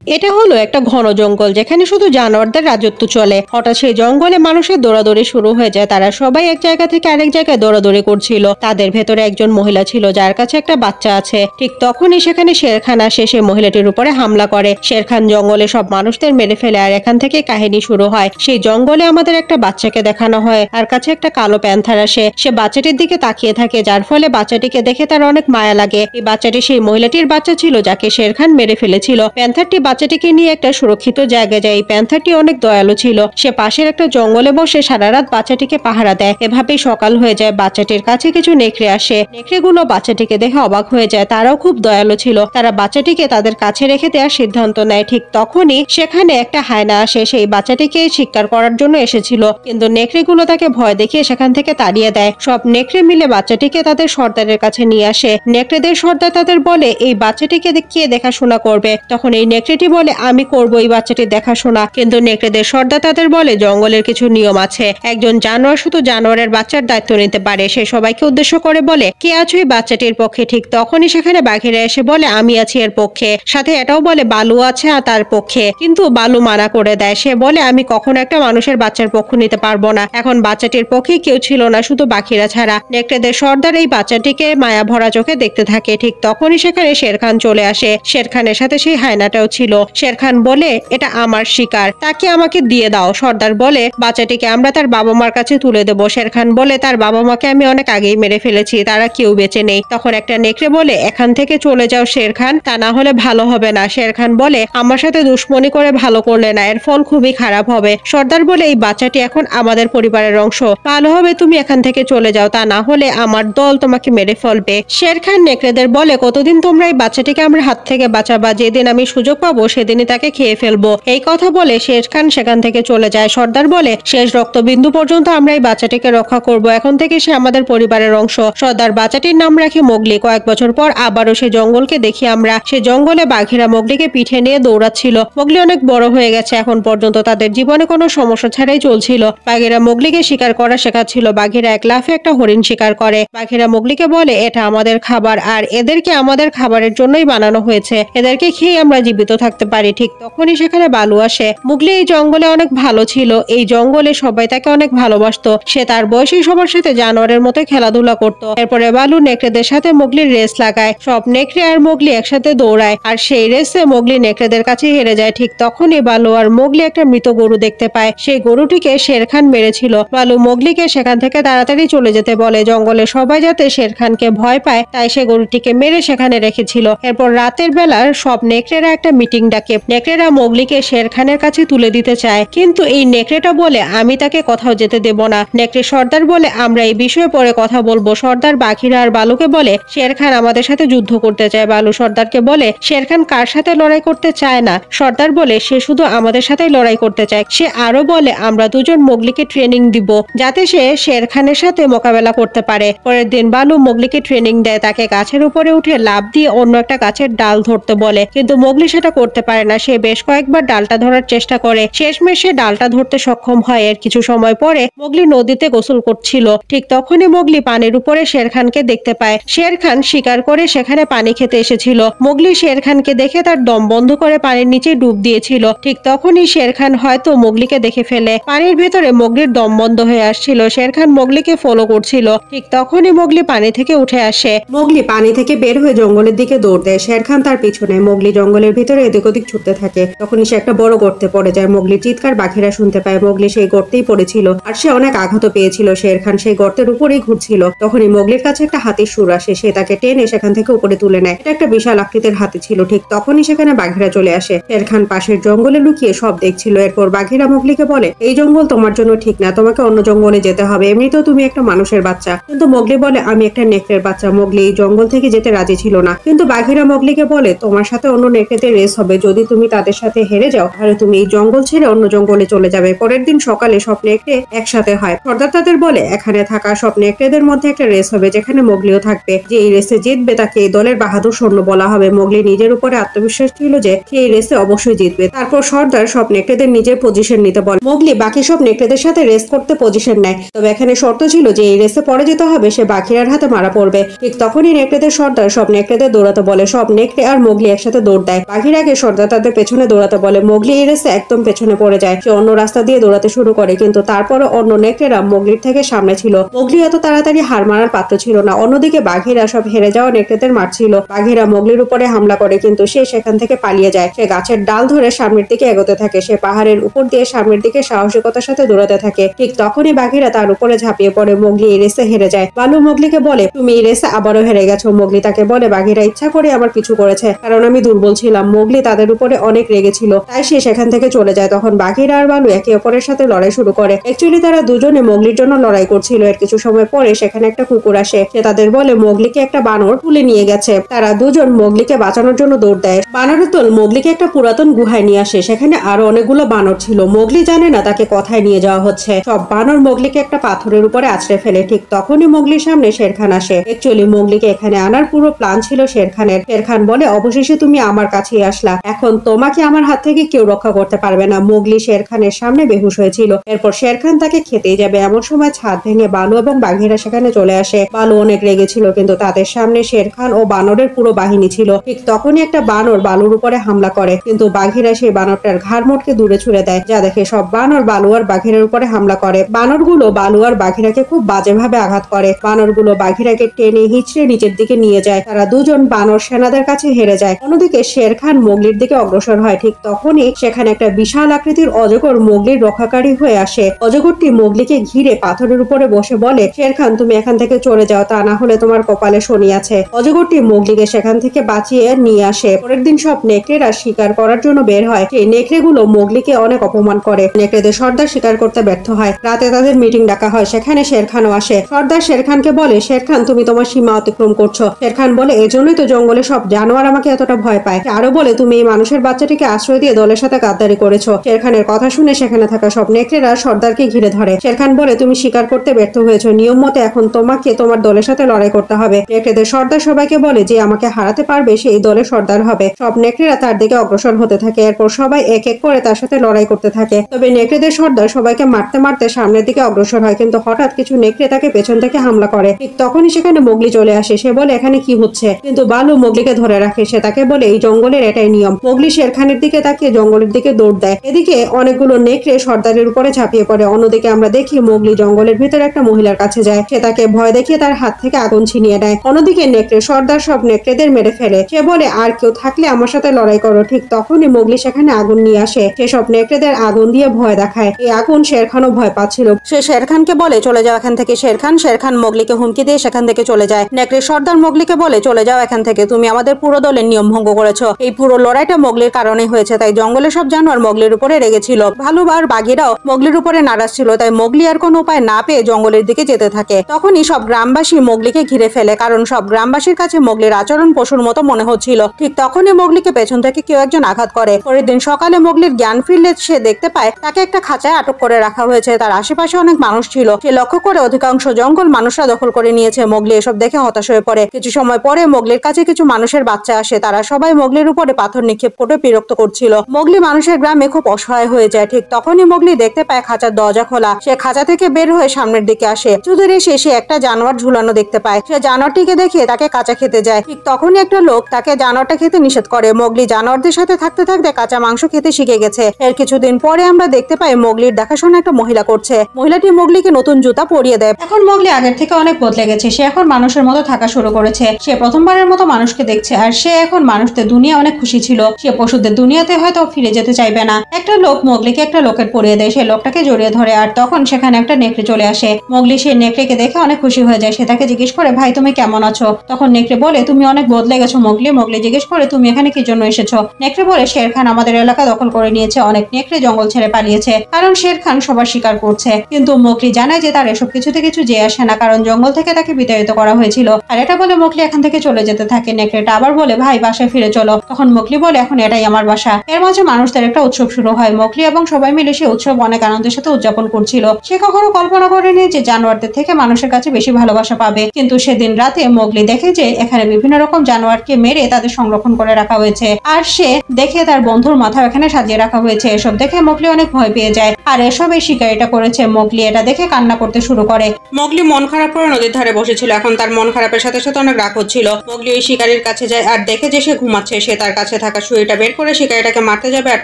এটা হলো একটা ঘন জঙ্গল যেখানে শুধু জানোয়ারদের রাজত্ব চলে। হঠাৎ সেই জঙ্গলে মানুষের দৌড়াদৌড়ি শুরু হয়ে যায়। তারা সবাই এক জায়গা থেকে আরেক জায়গায় দৌড়াদৌড়ি করছিল। তাদের ভেতরে একজন মহিলা ছিল যার কাছে একটা বাচ্চা আছে। ঠিক তখনই সেখানে শের খান আসে, সে মহিলাটির উপরে হামলা করে। শের খান জঙ্গলে সব মানুষদের মেরে ফেলে। আর এখান থেকে কাহিনী শুরু হয়। সেই জঙ্গলে আমাদের একটা বাচ্চাকে দেখানো হয়, আর কাছে একটা কালো প্যান্থার আসে। সে বাচ্চাটির দিকে তাকিয়ে থাকে, যার ফলে বাচ্চাটিকে দেখে তার অনেক মায়া লাগে। এই বাচ্চাটি সেই মহিলাটির বাচ্চা ছিল যাকে শের খান মেরে ফেলেছিল। প্যান্থারটি বাচ্চাটিকে নিয়ে একটা সুরক্ষিত জায়গায় যায়। এই প্যান্থারটি অনেক দয়ালু ছিল। সে পাশের একটা জঙ্গলে বসে সারা রাত বাচ্চাটিকে পাহারা দেয়। এভাবেই সকাল হয়ে যায়। বাচ্চাটির কাছে কিছু নেকড়ে আসে। নেকড়েগুলো বাচ্চাটিকে দেখে অবাক হয়ে যায়। তারাও খুব দয়ালু ছিল। তারা বাচ্চাটিকে তাদের কাছে রেখে দেওয়ার সিদ্ধান্ত নেয়। ঠিক তখনই সেখানে একটা হায়না আসে। সেই বাচ্চাটিকে শিকার করার জন্য এসেছিল, কিন্তু নেকড়েগুলো তাকে ভয় দেখিয়ে সেখান থেকে তাড়িয়ে দেয়। সব নেকড়ে মিলে বাচ্চাটিকে তাদের সর্দারের কাছে নিয়ে আসে। নেকড়েদের সর্দার তাদের বলে এই বাচ্চাটিকে কে দেখাশোনা করবে। তখন এই নেকড়েটি বলে আমি করব এই বাচ্চাটির দেখাশোনা। কিন্তু নেকড়েদের সর্দার তাদের বলে জঙ্গলের কিছু নিয়ম আছে। একজন জানোয়ার শুধু জানোয়ারের বাচ্চার দায়িত্ব নিতে পারে। সে সবাইকে উদ্দেশ্য করে বলে কে আছো এই বাচ্চাটির পক্ষে। ঠিক তখনই সেখানে বাঘেরা এসে বলে আমি আছি এর পক্ষে। সাথে এটাও বলে বালু আছে আর তার পক্ষে। কিন্তু বালু মানা করে দেয়। সে বলে আমি কখনো একটা মানুষের বাচ্চার পক্ষ নিতে পারবো না। এখন বাচ্চাটির পক্ষে কেউ ছিল না, শুধু বাঘেরা ছাড়া। নেকড়েদের সর্দার এই বাচ্চাটিকে মায়া ভরা চোখে দেখতে থাকে। ঠিক তখনই সেখানে শের খান চলে আসে। শের খানের সাথে সেই হায়নাটাও ছিল। শের খান বলে এটা আমার শিকার, তাকে আমাকে দিয়ে দাও। সর্দার বলে বাচ্চাটিকে আমরা তার বাবা মার কাছে তুলে দেবো। শের খান বলে তার বাবা মাকে আমি অনেক আগেই মেরে ফেলেছি, তারা কেউ বেঁচে নেই। তখন একটা নেকড়ে বলে এখান থেকে চলে যাও শের খান, তা না হলে ভালো হবে না। শের খান বলে আমার সাথে দুশ্মনী করে ভালো করলে না, এর ফল খুবই খারাপ হবে। সর্দার বলে এই বাচ্চাটি এখন আমাদের পরিবারের অংশ, ভালো হবে তুমি এখান থেকে চলে যাও, তা না হলে আমার দল তোমাকে মেরে ফেলবে। শের খান নেকড়েদের বলে কতদিন তোমরা এই বাচ্চাটিকে আমার হাত থেকে বাঁচাবা, যেদিন আমি সুযোগ পাবো সেদিনই তাকে খেয়ে ফেলবো। এই কথা বলে শের খান সেখান থেকে চলে যায়। সর্দার বলে শেষ রক্তবিন্দু পর্যন্ত আমরা এই বাচ্চাটিকে রক্ষা করব, এখন থেকে সে আমাদের পরিবারের অংশ। সর্দার বাচ্চাটির নাম রাখে মোগলি। কয়েক বছর পর আবারও সে জঙ্গলকে দেখি আমরা। সে জঙ্গলে বাঘেরা মোগলিকে পিঠে নিয়ে দৌড়াচ্ছিল। মোগলি অনেক বড় হয়ে গেছে, এখন পর্যন্ত তাদের জীবনে কোনো সমস্যা ছাড়াই চলছিল। বাঘেরা মোগলিকে শিকার করা শেখাচ্ছিল। বাঘেরা এক লাফে একটা হরিণ শিকার করে। বাঘেরা মোগলিকে বলে এটা আমাদের খাবার, আর এদেরকে আমাদের খাবারের জন্যই বানানো হয়েছে, এদেরকে খেয়ে আমরা জীবিত থাকতে পারি। ঠিক তখনই সেখানে বালু আসে। মোগলি এই জঙ্গলে অনেক ভালো ছিল। এই জঙ্গলে সবাই তাকে অনেক ভালোবাসতো। সে তার বয়সী সবার সাথে জানোয়ারের মতো খেলাধুলা করত। এরপরে বালু নেকড়েদের সাথে মোগলির রেস লাগায়। সব নেকড়ে আর মোগলি একসাথে দৌড়ায়, আর সেই রেসে মোগলি নেকড়েদের কাছে হেরে যায়। ঠিক তখনই বালু আর মোগলি একটা মৃত গরু দেখতে পায়। সেই গরুটিকে শের খান মেরেছিল। বালু মোগলিকে সেখান থেকে তাড়াতাড়ি চলে যেতে বলে। জঙ্গলে সবাই যাতে শের খানকে ভয় পায় তাই সে গরুটিকে মেরে সেখানে রেখেছিল। এরপর রাতের বেলার সব নেকড়েরা একটা মিটিং ডাকে। নেকড়েরা মোগলিকে শের খানের কাছে তুলে দিতে চায়, কিন্তু এই নেকড়েটা বলে আমি তাকে কোথাও যেতে দেব না। নেকড়ে সর্দার বলে আমরা এই বিষয়ে পরে কথা বলবো। সর্দার বাঘিরা আর বালুকে বলে শের খান আমাদের সাথে যুদ্ধ করতে চায়। বালু সর্দারকে বলে শের খান কার সাথে লড়াই করতে চায় না। সর্দার বলে সে শুধু আমাদের সাথেই লড়াই করতে চায়। সে আরো বলে আমরা দুজন মোগলিকে ট্রেনিং দিব যাতে সে শের খানের সাথে মোকাবেলা করতে পারে। পরের দিন বালু মোগলিকে ট্রেনিং দেয়। তাকে গাছের উপরে উঠে লাফ দিয়ে অন্য একটা গাছের ডাল ধরতে বলে, কিন্তু মোগলি সেটা করতে পারে না। সে বেশ কয়েকবার ডালটা ধরার চেষ্টা করে, শেষমেশ সে ডালটা ধরতে সক্ষম হয়। এর কিছু সময় পরে মোগলি নদীতে গোসল করছিল। ঠিক তখনই মোগলি পানির উপরে শের খানকে দেখতে পায়। শের খান শিকার করে সেখানে পানি খেতে এসেছিল। মোগলি শের খানকে দেখে তার দম বন্ধ করে পানির নিচে ডুব দিয়েছিল। ঠিক তখনই শের খান হয়তো মোগলিকে দেখে ফেলে। পানির ভেতরে মোগলির দম বন্ধ হয়ে আসছিল। শের খান মোগলিকে ফলো করছিল। ঠিক তখনই মোগলি পানি থেকে উঠে আসে। মোগলি পানি থেকে বের হয়ে জঙ্গলের দিকে দৌড় দেয়। শের খান তার পিছনে। মোগলি জঙ্গলের ভিতরে এদিক ওদিক ছুটতে থাকে। তখনই সে একটা বড় গর্তে পড়ে যায়। মোগলির চিৎকার বাঘেরা শুনতে পায়। মোগলি সেই গর্তেই পড়েছিল, আর সে অনেক আঘাত পেয়েছিল। শের খান সেই গর্তের উপরেই ঘুরছিল। তখনই মোগলির কাছে একটা হাতির সুর আসে। সে তাকে টেনে সেখান থেকে উপরে তুলে নেয়। এটা একটা বিশাল আকৃতির হাতি ছিল। ঠিক তখনই সেখানে বাঘেরা চলে আসে। শের খান পাশের জঙ্গলে লুকিয়ে সব দেখছিল। এরপর বাঘেরা মোগলিকে বলে এই জঙ্গল তোমার জন্য ঠিক না, তোমাকে অন্য জঙ্গলে যেতে হবে। এমনিতেও তুমি একটা মানুষের বাচ্চা। কিন্তু মোগলি বলে আমি একটা নেকড়ের বাচ্চা। মোগলি এই জঙ্গল থেকে যেতে রাজি ছিল না, কিন্তু বাঘেরা মোগলিকে বলে তোমার সাথে অন্য নেকড়েদের রেস হবে, যদি তুমি তাদের সাথে হেরে যাও তাহলে তুমি এই জঙ্গল ছেড়ে অন্য জঙ্গলে চলে যাবে। পরের দিন সকালে সব নেকড়ে একসাথে হয়। সর্দার তাদের বলে এখানে থাকা সব নেকড়েদের মধ্যে একটা রেস হবে যেখানে মোগলিও থাকবে। যে এই রেসে জিতবে তাকে এই দলের বাহাদুর সৈন্য বলা হবে। মোগলি নিজের উপরে আত্মবিশ্বাস ছিল যে সে এই রেসে অবশ্যই জিতবে। তারপর সর্দার সব নেকড়েদের নিজের পজিশন নিতে বলে। মোগলি বাকি সব নেকড়েদের সাথে রেস করতে পজিশন নেয়, তবে এখানে শর্ত ছিল যে এই রেসে পরে যেতে হবে সে বাঘিরার হাতে মারা পড়বে। ঠিক তখনই নেকড়েদের সর্দার সব নেকড়েদের দৌড়াতে বলে। সব নেকড়ে আর মোগলি একসাথে দৌড় দেয়। বাঘিরাকে দেখে সর্দার তাদের পেছনে দৌড়াতে বলে। মোগলি এই রেসে একদম পেছনে পড়ে যায়। সে অন্য রাস্তা দিয়ে দৌড়াতে শুরু করে, কিন্তু তারপরে অন্য নেকড়েরা মোগলির থেকে সামনে ছিল। মোগলি এত তাড়াতাড়ি হার মারার পাত্র ছিল না। অন্যদিকে বাঘেরা সব হেরে যাওয়া নেকড়েদের মারছিল। বাঘেরা মোগলির উপরে হামলা করে, কিন্তু সে সেখান থেকে পালিয়ে যায়। সে গাছের ডাল ধরে সামনের দিকে এগোতে থাকে। সে পাহাড়ের উপর দিয়ে সামনের দিকে সাহসিকতার সাথে দৌড়াতে থাকে। ঠিক তখনই বাঘেরা তার উপরে ঝাঁপিয়ে পড়ে। মোগলি এই রেসে হেরে যায়। বালু মোগলিকে বলে, তুমি এই রেসে আবারও হেরে গেছো। মোগলি তাকে বলে, বাঘেরা ইচ্ছা করে আমার পিছু করেছে, কারণ আমি দুর্বল ছিলাম। মোগলি তাদের উপরে অনেক রেগেছিল, তাই সে সেখান থেকে চলে যায়। তখন বাঘেরা আর বালু একে অপরের সাথে লড়াই শুরু করে। অ্যাকচুয়ালি তারা দুজনে মোগলির জন্য লড়াই করছিল। এর কিছু সময় পরে সেখানে একটা কুকুর আসে। সে তাদের বলে মোগলিকে একটা বানর তুলে নিয়ে গেছে। তারা দুজন মোগলিকে বাঁচানোর জন্য দৌড় দেয়। বানরের দল মোগলিকে একটা পুরাতন গুহায় নিয়ে আসে। সেখানে আরো অনেকগুলো বানর ছিল। মোগলি জানে না তাকে কোথায় নিয়ে যাওয়া হচ্ছে। সব বানর মোগলিকে একটা পাথরের উপরে আছড়ে ফেলে। ঠিক তখনই মোগলির সামনে শেরখান আসে। অ্যাকচুয়ালি মোগলিকে এখানে আনার পুরো প্ল্যান ছিল শেরখানের। শেরখান বলে, অবশেষে তুমি আমার কাছেই আসলা। এখন তোমাকে আমার হাত থেকে কেউ রক্ষা করতে পারবে না। মোগলি শেরখানের সামনে বেহুশ হয়েছিল। এরপর শেরখান তাকে খেতেই যাবে এমন সময় ছাদ ভেঙে বালু এবং বাঘেরা সেখানে চলে আসে। বালু অনেক রেগেছিল, কিন্তু তাদের সামনে শেরখান ও বানরের পুরো বাহিনী ছিল। ঠিক তখনই একটা বানর বালুর উপরে হামলা করে, কিন্তু বাঘেরা সেই বানরটার ঘাড় মোটকে দূরে ছুড়ে দেয়। যা দেখে সব বানর বালু আর বাঘেরার উপরে হামলা করে। বানরগুলো বালু আর বাঘেরাকে খুব বাজেভাবে আঘাত করে। বানরগুলো বাঘেরাকে টেনে হিচড়ে নিচের দিকে নিয়ে যায়। তারা দুজন বানর সেনাদের কাছে হেরে যায়। অন্যদিকে শেরখান মোগলির দিকে অগ্রসর হয়। ঠিক তখনই সেখানে একটা বিশাল আকৃতির অজগর মোগলির রক্ষাকারী হয়ে আসে। অজগরটি মোগলিকে ঘিরে পাথরের উপরে বসে বলে, শেরখান তুমি এখান থেকে চলে যাও, তা না হলে তোমার কপালে শনি আছে। অজগরটি মোগলিকে সেখান থেকে বাঁচিয়ে নিয়ে আসে। পরের দিন সব নেকড়েরা শিকার করার জন্য বের হয়। সেই নেকড়েগুলো মোগলিকে অনেক অপমান করে। নেকড়েদের সর্দার শিকার করতে ব্যর্থ হয়। রাতে তাদের মিটিং ডাকা হয়। সেখানে শেরখানও আসে। সর্দার শেরখানকে বলে, শেরখান তুমি তোমার সীমা অতিক্রম করছো। শেরখান বলে, এজন্যই তো জঙ্গলে সব জানোয়ার আমাকে এতটা ভয় পায়। আরো বলে, তুমি এই মানুষের বাচ্চাটিকে আশ্রয় দিয়ে দলের সাথে গাদ্দারি করেছো। শেরখানের কথা শুনে সেখানে থাকা সব নেকড়েরা সর্দারকে ঘিরে ধরে। শেরখান বলে, তুমি শিকার করতে ব্যর্থ হয়েছো। নিয়ম মতে এখন তোমাকে তোমার দলের সাথে লড়াই করতে হবে। নেকড়েদের সর্দার সবাইকে বলে, যে আমাকে হারাতে পারবে সেই দলের সর্দার হবে। সব নেকড়েরা তার দিকে অগ্রসর হতে থাকে। এরপর সবাই এক এক করে তার সাথে লড়াই করতে থাকে। তবে নেকড়েদের সর্দার সবাইকে মারতে মারতে সামনের দিকে অগ্রসর হয়, কিন্তু হঠাৎ কিছু নেকড়ে তাকে পেছন থেকে হামলা করে। ঠিক তখনই সেখানে মোগলি চলে আসে। সে বলে, এখানে কি হচ্ছে? কিন্তু বালু মোগলিকে ধরে রাখে। সে তাকে বলে, এই জঙ্গলের এটাই নিয়ম। মোগলি শেরখানের দিকে তাকিয়ে জঙ্গলের দিকে দৌড় দেয়। এদিকে অনেকগুলো নেকড়ে সর্দারের উপরে ঝাঁপিয়ে পড়ে। অন্যদিকে আমরা দেখি মোগলি জঙ্গলের ভিতরে একটা মহিলার কাছে যায়। সে তাকে ভয় দেখিয়ে তার হাত থেকে আগুন ছিনিয়ে নেয়। অন্যদিকে নেকড়ে সর্দার সব নেকড়েদের মেরে ফেলে। সে বলে, আর কেউ থাকলে আমার সাথে লড়াই করো। ঠিক তখনই মোগলি সেখানে আগুন নিয়ে আসে। সে সব নেকড়েদের আগুন দিয়ে ভয় দেখায়। এই আগুন শেরখানও ভয় পাচ্ছিল। সে শেরখানকে বলে, চলে যাও এখান থেকে। শেরখান মোগলিকে হুমকি দিয়ে সেখান থেকে চলে যায়। নেকড়ে সর্দার মোগলিকে বলে, চলে যাও এখান থেকে, তুমি আমাদের পুরো দলের নিয়ম ভঙ্গ করেছো। এই পুরো লড়াইটা মোগলির কারণে হয়েছে, তাই জঙ্গলের সব জানোয়ার মোগলির উপরে রেগেছিল। ভালু আর বাঘেরাও মোগলির উপরে নারাজ ছিল, তাই মোগলি আর কোনো উপায় না পেয়ে জঙ্গলের দিকে যেতে থাকে। তখনই সব গ্রামবাসী মোগলিকে ঘিরে ফেলে, কারণ সব গ্রামবাসীর কাছে মোগলির আচরণ পশুর মতো মনে হচ্ছিল। ঠিক তখনই মোগলিকে পেছন থেকে কেউ একজন আঘাত করে। পরের দিন সকালে মোগলির জ্ঞান ফিরলে সে দেখতে পায় তাকে একটা খাঁচায় আটক করে রাখা হয়েছে। তার আশেপাশে অনেক মানুষ ছিল। সে লক্ষ্য করে অধিকাংশ জঙ্গল মানুষরা দখল করে নিয়েছে। মোগলি এসব দেখে হতাশ হয়ে পড়ে। কিছু সময় পরে মোগলির কাছে কিছু মানুষের বাচ্চা আসে। তারা সবাই মোগলির উপরে পাথর নিক্ষেপ করে বিরক্ত করছিল। মোগলি মানুষের গ্রামে খুব অসহায় হয়ে যায়। ঠিক তখনই মোগলি দেখতে পায় খাঁচার দরজা খোলা। সে খাঁচা থেকে বের হয়ে সামনের দিকে আসে। চুদুরে সে একটা জানোয়ার ঝুলানো দেখতে পায়। সে জানোয়ারটিকে দেখে তাকে কাঁচা খেতে যায়। ঠিক তখনই একটা লোক তাকে জানোয়ারটা খেতে নিষেধ করে। মোগলি জানোয়ারদের সাথে থাকতে থাকতে কাঁচা মাংস খেতে শিখে গেছে। এর কিছুদিন পরে আমরা দেখতে পাই মোগলির দেখাশোনা একটা মহিলা করছে। মহিলাটি মোগলিকে নতুন জুতা পরিয়ে দেয়। এখন মোগলি আগের থেকে অনেক বদলে গেছে। সে এখন মানুষের মতো থাকা শুরু করেছে। সে প্রথমবারের মতো মানুষকে দেখছে, আর সে এখন মানুষদের দুনিয়া অনেক খুশি ছিল। সে পশুদের দুনিয়াতে হয়তো ফিরে যেতে চাইবে না। একটা লোক মোগলিকে একটা লোকের পরিয়ে দেয়। সে লোকটাকে জড়িয়ে ধরে, আর তখন সেখানে একটা নেকড়ে চলে আসে। মোগলি সেই নেকড়েকে দেখে অনেক খুশি হয়ে যায়। সে তাকে জিজ্ঞেস করে, ভাই তুমি কেমন আছো? তখন নেকড়ে বলে, তুমি অনেক বদলে গেছো মোগলি। মোগলি জিজ্ঞেস করে, তুমি এখানে কি জন্য এসেছো? নেকড়ে বলে, শেরখান আমাদের এলাকা দখল করে নিয়েছে। অনেক নেকড়ে জঙ্গল ছেড়ে পালিয়েছে, কারণ শেরখান সবার শিকার করছে। কিন্তু মোগলি জানায় যে তার এসব কিছুতে কিছু যে আসে না, কারণ জঙ্গল থেকে তাকে বিতাড়িত করা হয়েছিল। আর এটা বলে মোগলি এখান থেকে চলে যেতে থাকে। নেকড়েটা আবার বলে, ভাই বাসায় ফিরে চলো। তখন মোগলি বলে, এখন এটাই আমার বাসা। এর মাঝে মানুষদের একটা উৎসব শুরু হয়। মোগলি এবং সবাই মিলে সেই উৎসব অনেক আনন্দের সাথে উদযাপন করছিল। সে কখনো কল্পনা করেনি যে জানোয়ারদের থেকে মানুষের কাছে বেশি ভালোবাসা পাবে। কিন্তু সেদিন রাতে মোগলি দেখে যে এখানে বিভিন্ন রকম জানোয়ারকে মেরে তাদের সংরক্ষণ করে রাখা হয়েছে, আর সে দেখে তার বন্ধুর মাথা এখানে সাজিয়ে রাখা হয়েছে। এসব দেখে মোগলি অনেক ভয় পেয়ে যায়, আর এসব এই শিকারিটা করেছে। মোগলি এটা দেখে কান্না করতে শুরু করে। মোগলি মন খারাপ করে নদীর ধারে বসেছিল। এখন তার মন খারাপের সাথে সাথে অনেক রাগ হচ্ছিল। মোগলি ওই শিকারীর কাছে যায় আর দেখে যে সে ঘুমাচ্ছে। সে তার কাছে থাকা ছুরিটা বের করে শিকারিটাকে মারতে যাবে আর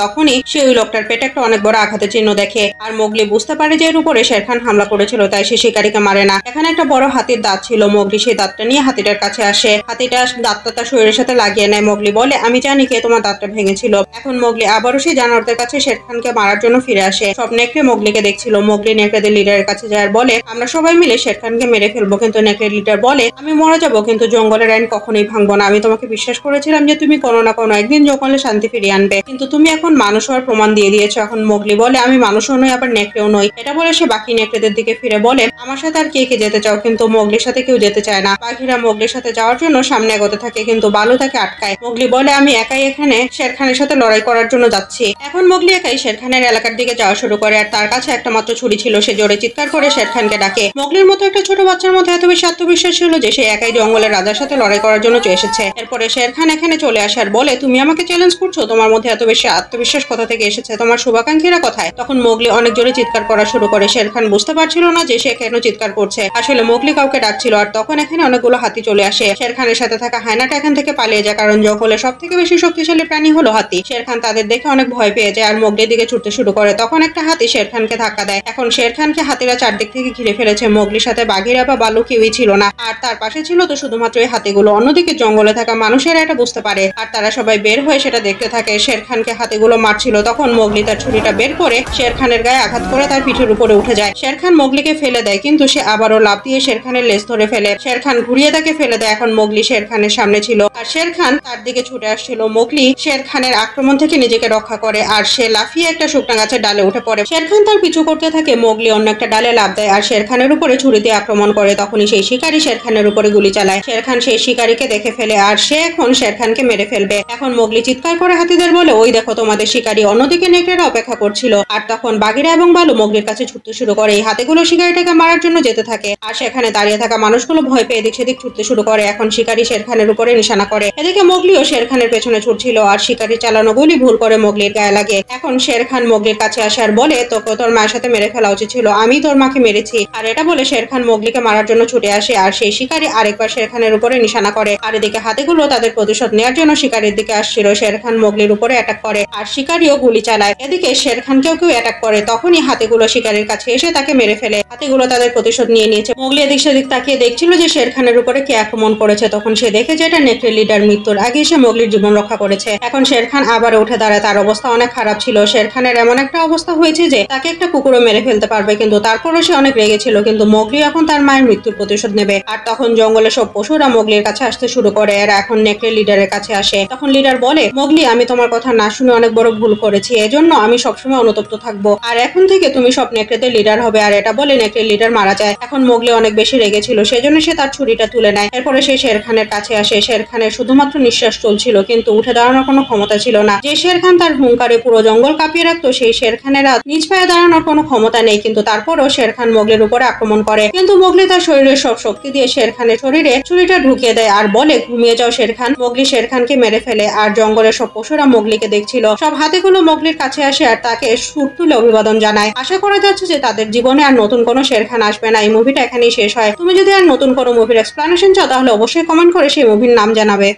তখনই সে ওই লোকটার পেটে একটা অনেক বড় আঘাতের চিহ্ন দেখে। আর মোগলি বুঝতে পারে যে এর উপরে শের খান হামলা করেছিল, তাই সে শিকারীকে মারে না। এখানে একটা বড় হাতির দাঁত ছিল, মোগলি সেই দাঁতটা নিয়ে হাতিটার কাছে আসে। হাতিটা দাঁতটা তার শরীরের সাথে লাগিয়ে নেয়। মোগলি বলে, আমি জানি কে তোমার দাঁতটা ভেঙেছিল। এখন মোগলি আবারও সেই জানোয়ারদের কাছে শের খানকে মারার জন্য ফিরে আসে। সব নেকড়ে মোগলিকে দেখছিল। মোগলি নেকড়েদের লিডারের কাছে যায় আর বলে, আমরা সবাই মিলে শের খানকে মেরে ফেলবো। কিন্তু নেকড়ে লিডার বলে, আমি মরে যাবো কিন্তু জঙ্গলের আইন কখনোই ভাঙবো না। আমি তোমাকে বিশ্বাস করেছিলাম যে তুমি কোনো না কোনো একদিন জঙ্গলে শান্তি ফিরিয়ে আনবে, কিন্তু তুমি এখন মানুষ হওয়ার প্রমাণ দিয়ে দিয়েছো। এখন মোগলি বলে, আমি মানুষও নই আবার নেকড়েও নই। এটা বলে সে বাকি নেকড়েদের দিকে ফিরে বলে, আমার সাথে আর কে কে যেতে চাও? কিন্তু মোগলির সাথে কেউ যেতে চায় না। পাখিরা মোগলির সাথে যাওয়ার জন্য সামনে এগোতে থাকে, কিন্তু বালু তাকে আটকায়। মোগলি বলে, আমি একাই এখানে শের খানের সাথে লড়াই করার জন্য যাচ্ছি। এখন মোগলি একাই শের খানের এলাকার দিকে যাওয়া শুরু করে আর তার কাছে একটা মাত্র ছুরি ছিল। সে জোরে চিৎকার করে শের খানকে ডাকে। মোগলির মতো একটা ছোট বাচ্চার মধ্যে এত বেশি আত্মবিশ্বাস ছিল যে সে একাই জঙ্গলের রাজার সাথে লড়াই করার জন্য এসেছে। এরপরে শের খান এখানে চলে আসে আর বলে, তুমি আমাকে চ্যালেঞ্জ করছো? তোমার মধ্যে এত বেশি আত্মবিশ্বাস কোথা থেকে এসেছে? তোমার শুভাকাঙ্ক্ষীরা কোথায়? তখন মোগলি অনেক জোরে চিৎকার করা শুরু করে। শের খান বুঝতে পারছিল না যে সে কেন চিৎকার করছে। আসলে মোগলি কাউকে ডাকছিল। আর তখন এখানে অনেকগুলো হাতি চলে আসে। শের খানের সাথে থাকা হায়নাটা এখান থেকে পালিয়ে যায়, কারণ জঙ্গলে সব থেকে বেশি শক্তিশালী প্রাণী হলো হাতি। শের খান তাদের দেখে অনেক ভয় পেয়ে যায় আর মোগলির দিকে ছুটতে শুরু করে। তখন একটা হাতি শের খানকে ধাক্কা দেয়। এখন শের খানকে হাতিরা চারদিক থেকে ঘিরে ফেলেছে। মোগলির সাথে বাঘিরা বা বালু কেউই ছিল না, আর তার পাশে ছিল তো শুধুমাত্র এই হাতিগুলো। অন্যদিকে জঙ্গলে থাকা মানুষেরা এটা বুঝতে পারে আর তারা সবাই বের হয়ে সেটা দেখতে থাকে। শের খানকে হাতিগুলো মারছিল। তখন মোগলি তার ছুরিটা বের করে শের খানের গায়ে আঘাত করে তার পিঠের উপরে উঠে যায়। শের খান মোগলিকে ফেলে দেয়, কিন্তু সে আবারও লাফ দিয়ে শের খানের লেজ ধরে ফেলে। শের খান ঘুরিয়ে তাকে ফেলে দেয়। এখন মোগলি শের খানের সামনে ছিল আর শের খান তার দিকে ছুটে আসছিল। মোগলি শের খানের আক্রমণ থেকে নিজেকে রক্ষা করে আর সে লাফিয়ে একটা শুকনা গাছের ডালে উঠে পড়ে। শের খান তার পিছু করতে থাকে। মোগলি অন্য একটা ডালে লাফ দেয় আর শের খানের উপরে ছুরি দিয়ে আক্রমণ করে। তখনই সেই শিকারী শের খানের উপরে গুলি চালায়। শের খান সেই শিকারীকে দেখে ফেলে আর সে এখন শের খানকে মেরে ফেলবে। এখন মোগলি চিৎকার করে হাতিদের বলে, ওই দেখো তোমাদের শিকারী। অন্যদিকে নেকড়েরা অপেক্ষা করছিল আর তখন বাঘিরা এবং বালু মোগলির কাছে ছুটতে শুরু করে। এই হাতিগুলো শিকারীটাকে মারার জন্য যেতে থাকে আর সেখানে দাঁড়িয়ে থাকা মানুষগুলো ভয় পেয়ে এদিক সেদিক ছুটতে শুরু করে। এখন শিকারী শের খানের উপরে নিশানা করে। এদিকে মোগলিও শের খানের পেছনে ছুটছিল আর শিকারী চালানো গুলি ভুল করে মোগলির গায়ে লাগে। এখন শের খান মোগলির কাছে আসে আর বলে, তোকে তোর মায়ের সাথে মেরে ফেলা উচিত ছিল, আমি তোর মাকে মেরেছি। আর এটা বলে শের খান মোগলিকে মারার জন্য ছুটে আসে আর সেই শিকারী আরেকবার শের খানের উপরে নিশানা করে। আর এদিকে হাতিগুলো তাদের প্রতিশোধ নেওয়ার জন্য শিকারীর দিকে আসছিল। শের খান মোগলির উপরে অ্যাটাক করে আর শিকারীও গুলি চালায়। এদিকে শের খানকেও কেউ অ্যাটাক করে। তখনই হাতিগুলো শিকারীর কাছে এসে তাকে মেরে ফেলে। হাতিগুলো তাদের প্রতিশোধ নিয়ে নিয়েছে। মোগলি এদিক সেদিক তাকিয়ে দেখছিল যে শের খানের উপরে কে আক্রমণ করেছে। তখন সে দেখে যে এটা নেকড়ে লিডার। মৃত্যুর আগে সে মোগলির জীবন রক্ষা করেছে। এখন শের খান আবার উঠে দাঁড়ায়। তার অবস্থা অনেক খারাপ ছিল। শের খানের এমন একটা অবস্থা হয়েছে যে তাকে একটা কুকুরও মেরে ফেলতে পারবে, কিন্তু তারপরও সে অনেক রেগে ছিল। কিন্তু মোগলি এখন তার মায়ের মৃত্যুর প্রতিশোধ নেবে। আর তখন জঙ্গলে সব পশুরা মোগলির কাছে আসতে শুরু করে। এরা এখন নেকড়ে লিডারের কাছে আসে। তখন লিডার বলে, মোগলি, আমি তোমার কথা না শুনে অনেক বড় ভুল করেছি, এজন্য আমি সবসময় অনুতপ্ত থাকবো। আর এখন থেকে তুমি সব নেকড়েদের লিডার হবে। আর এটা বলে নেকড়ে লিডার মারা যায়। এখন মোগলি অনেক বেশি রেগেছিল, সেজন্য সে তার ছুরিটা তুলে নেয়। এরপরে সে শের খানের কাছে আসে। শের খানের শুধুমাত্র নিঃশ্বাস চলছিল, কিন্তু উঠে দাঁড়ানোর কোনো ক্ষমতা ছিল না। যে শের খান তার হুঙ্কারে পুরো জঙ্গল কাঁপিয়ে রাখতো, সেই শের খানের নিজ পায়ে দাঁড়ানোর কোনো ক্ষমতা নেই। কিন্তু তারপরও শের খান মোগলির উপরে আক্রমণ করে। কিন্তু মোগলি তার শরীরের সব শক্তি দিয়ে শের খানের শরীরে ছুরিটা ঢুকিয়ে দেয় আর বলে, ঘুমিয়ে যাও শের খান। মোগলি শের খানকে মেরে ফেলে। আর জঙ্গলের সব পশুরা মোগলিকে দেখছিল। সব হাতিগুলো মোগলির কাছে আসে আর তাকে সুর তুলে অভিবাদন জানায়। আশা করা যাচ্ছে যে তাদের জীবনে আর নতুন কোনো শের খান আসবে না। এই মুভিটা এখানেই শেষ হয়। তুমি যদি আর নতুন কোনো মুভির এক্সপ্লানেশন চাও তাহলে অবশ্যই কমেন্ট করে সেই মুভির নাম জানাবে।